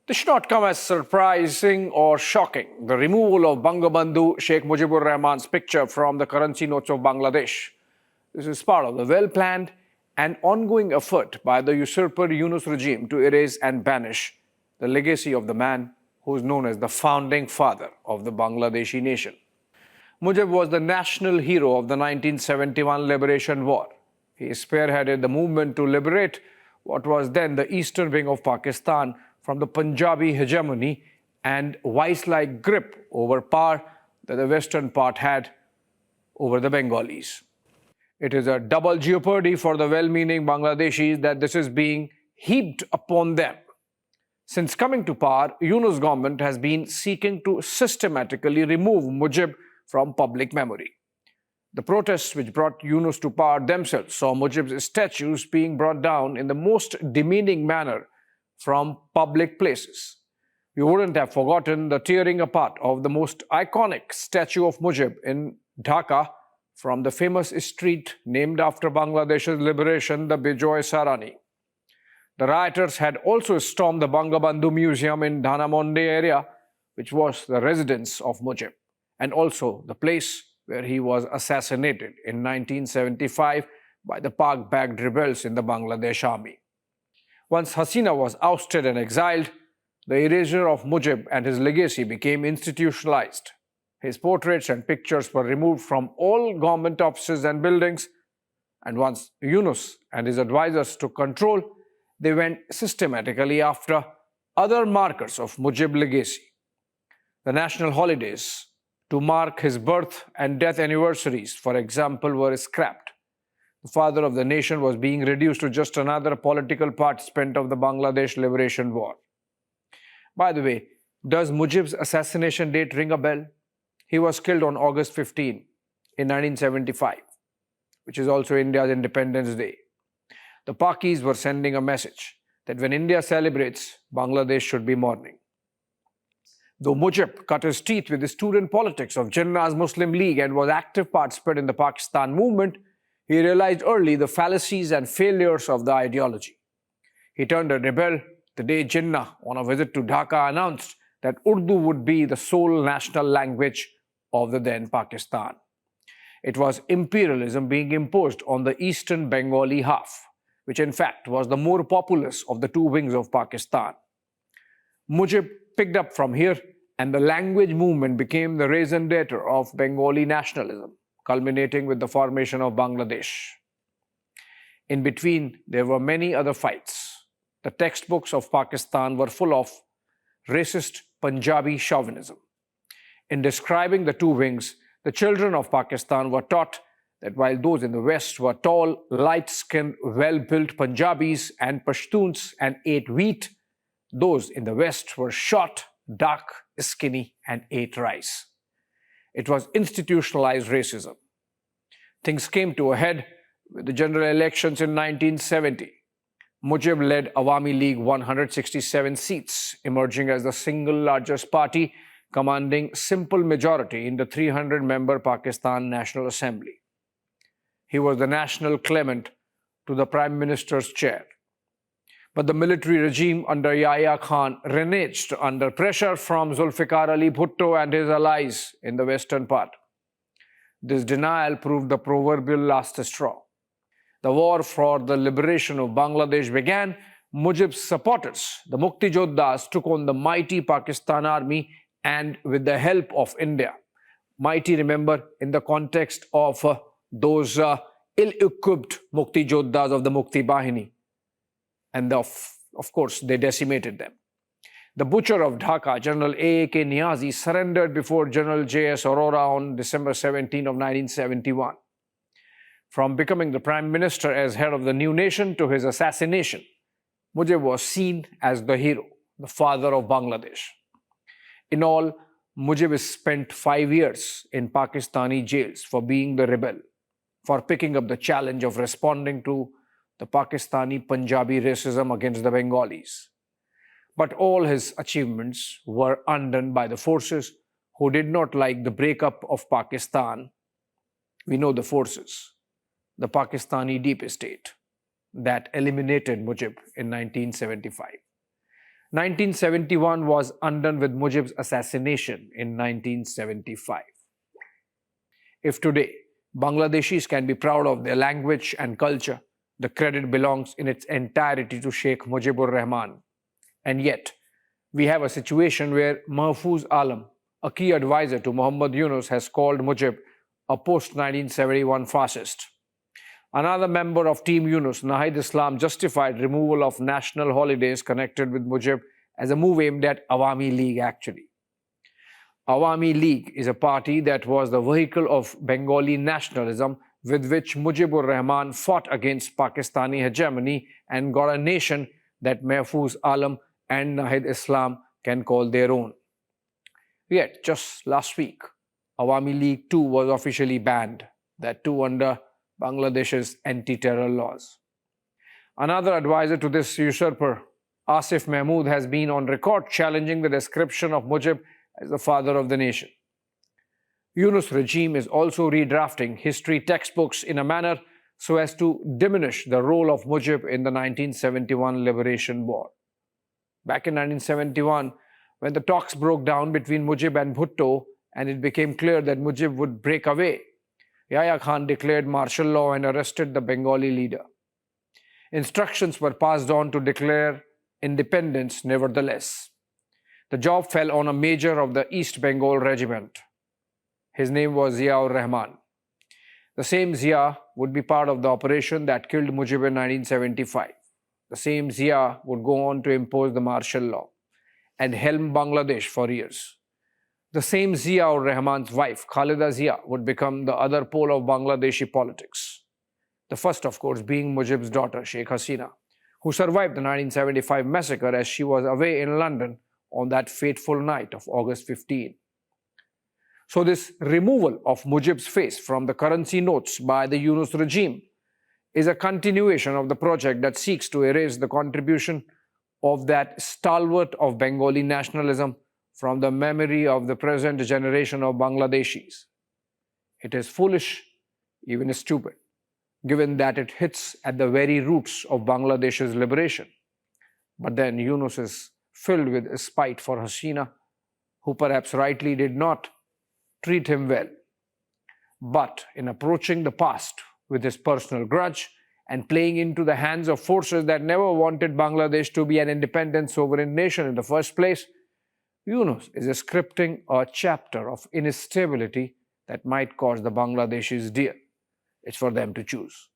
This should not come as surprising or shocking. The removal of Bangabandhu Sheikh Mujibur Rahman's picture from the currency notes of Bangladesh. This is part of the well-planned and ongoing effort by the usurper Yunus regime to erase and banish the legacy of the man who is known as the founding father of the Bangladeshi nation. Mujib was the national hero of the 1971 Liberation War. He spearheaded the movement to liberate what was then the eastern wing of Pakistan from the Punjabi hegemony and vice-like grip over power that the western part had over the Bengalis. It is a double jeopardy for the well-meaning Bangladeshis that this is being heaped upon them. Since coming to power, Yunus government has been seeking to systematically remove Mujib from public memory. The protests which brought Yunus to power themselves saw Mujib's statues being brought down in the most demeaning manner from public places. We wouldn't have forgotten the tearing apart of the most iconic statue of Mujib in Dhaka from the famous street named after Bangladesh's liberation, the Bijoy Sarani. The rioters had also stormed the Bangabandhu Museum in Dhanamonde area, which was the residence of Mujib, and also the place where he was assassinated in 1975 by the Pak-backed rebels in the Bangladesh army. Once Hasina was ousted and exiled, the erasure of Mujib and his legacy became institutionalized. His portraits and pictures were removed from all government offices and buildings, and once Yunus and his advisors took control, they went systematically after other markers of Mujib's legacy. The national holidays to mark his birth and death anniversaries, for example, were scrapped. The father of the nation was being reduced to just another political participant of the Bangladesh Liberation War. By the way, does Mujib's assassination date ring a bell? He was killed on August 15 in 1975, which is also India's Independence Day. The Pakis were sending a message that when India celebrates, Bangladesh should be mourning. Though Mujib cut his teeth with the student politics of Jinnah's Muslim League and was active participant in the Pakistan movement, he realized early the fallacies and failures of the ideology. He turned a rebel the day Jinnah, on a visit to Dhaka, announced that Urdu would be the sole national language of the then Pakistan. It was imperialism being imposed on the eastern Bengali half, which in fact was the more populous of the two wings of Pakistan. Mujib picked up from here, and the language movement became the raison d'etre of Bengali nationalism, culminating with the formation of Bangladesh. In between, there were many other fights. The textbooks of Pakistan were full of racist Punjabi chauvinism. In describing the two wings, the children of Pakistan were taught that while those in the West were tall, light-skinned, well-built Punjabis and Pashtuns and ate wheat, those in the West were short, dark, skinny, and ate rice. It was institutionalized racism. Things came to a head with the general elections in 1970. Mujib led Awami League 167 seats, emerging as the single largest party, commanding simple majority in the 300-member Pakistan National Assembly. He was the national claimant to the Prime Minister's chair. But the military regime under Yahya Khan reneged under pressure from Zulfikar Ali Bhutto and his allies in the western part. This denial proved the proverbial last straw. The war for the liberation of Bangladesh began. Mujib's supporters, the Mukti Jodhas, took on the mighty Pakistan army, and with the help of India. Mighty, remember, in the context of those ill-equipped Mukti Jodhas of the Mukti Bahini. And of course, they decimated them. The butcher of Dhaka, General A.A.K. Niazi, surrendered before General J.S. Arora on December 17 of 1971. From becoming the Prime Minister as head of the new nation to his assassination, Mujib was seen as the hero, the father of Bangladesh. In all, Mujib spent 5 years in Pakistani jails for being the rebel, for picking up the challenge of responding to the Pakistani Punjabi racism against the Bengalis. But all his achievements were undone by the forces who did not like the breakup of Pakistan. We know the forces, the Pakistani deep state, that eliminated Mujib in 1975. 1971 was undone with Mujib's assassination in 1975. If today Bangladeshis can be proud of their language and culture, the credit belongs in its entirety to Sheikh Mujibur Rahman. And yet, we have a situation where Mahfouz Alam, a key advisor to Muhammad Yunus, has called Mujib a post-1971 fascist. Another member of Team Yunus, Nahid Islam, justified removal of national holidays connected with Mujib as a move aimed at Awami League actually. Awami League is a party that was the vehicle of Bengali nationalism with which Mujibur Rahman fought against Pakistani hegemony and got a nation that Mahfouz Alam and Nahid Islam can call their own. Yet, just last week, Awami League too was officially banned, that too under Bangladesh's anti-terror laws. Another advisor to this usurper, Asif Mahmood, has been on record challenging the description of Mujib as the father of the nation. Yunus regime is also redrafting history textbooks in a manner so as to diminish the role of Mujib in the 1971 Liberation War. Back in 1971, when the talks broke down between Mujib and Bhutto and it became clear that Mujib would break away, Yahya Khan declared martial law and arrested the Bengali leader. Instructions were passed on to declare independence nevertheless. The job fell on a major of the East Bengal regiment. His name was Zia-ur Rahman. The same Zia would be part of the operation that killed Mujib in 1975. The same Zia would go on to impose the martial law and helm Bangladesh for years. The same Zia-ur Rahman's wife, Khalida Zia, would become the other pole of Bangladeshi politics. The first, of course, being Mujib's daughter, Sheikh Hasina, who survived the 1975 massacre as she was away in London on that fateful night of August 15. So this removal of Mujib's face from the currency notes by the Yunus regime is a continuation of the project that seeks to erase the contribution of that stalwart of Bengali nationalism from the memory of the present generation of Bangladeshis. It is foolish, even stupid, given that it hits at the very roots of Bangladesh's liberation. But then Yunus is filled with spite for Hasina, who perhaps rightly did not treat him well. But in approaching the past with his personal grudge and playing into the hands of forces that never wanted Bangladesh to be an independent sovereign nation in the first place, Yunus is scripting a chapter of instability that might cost the Bangladeshis dear. It's for them to choose.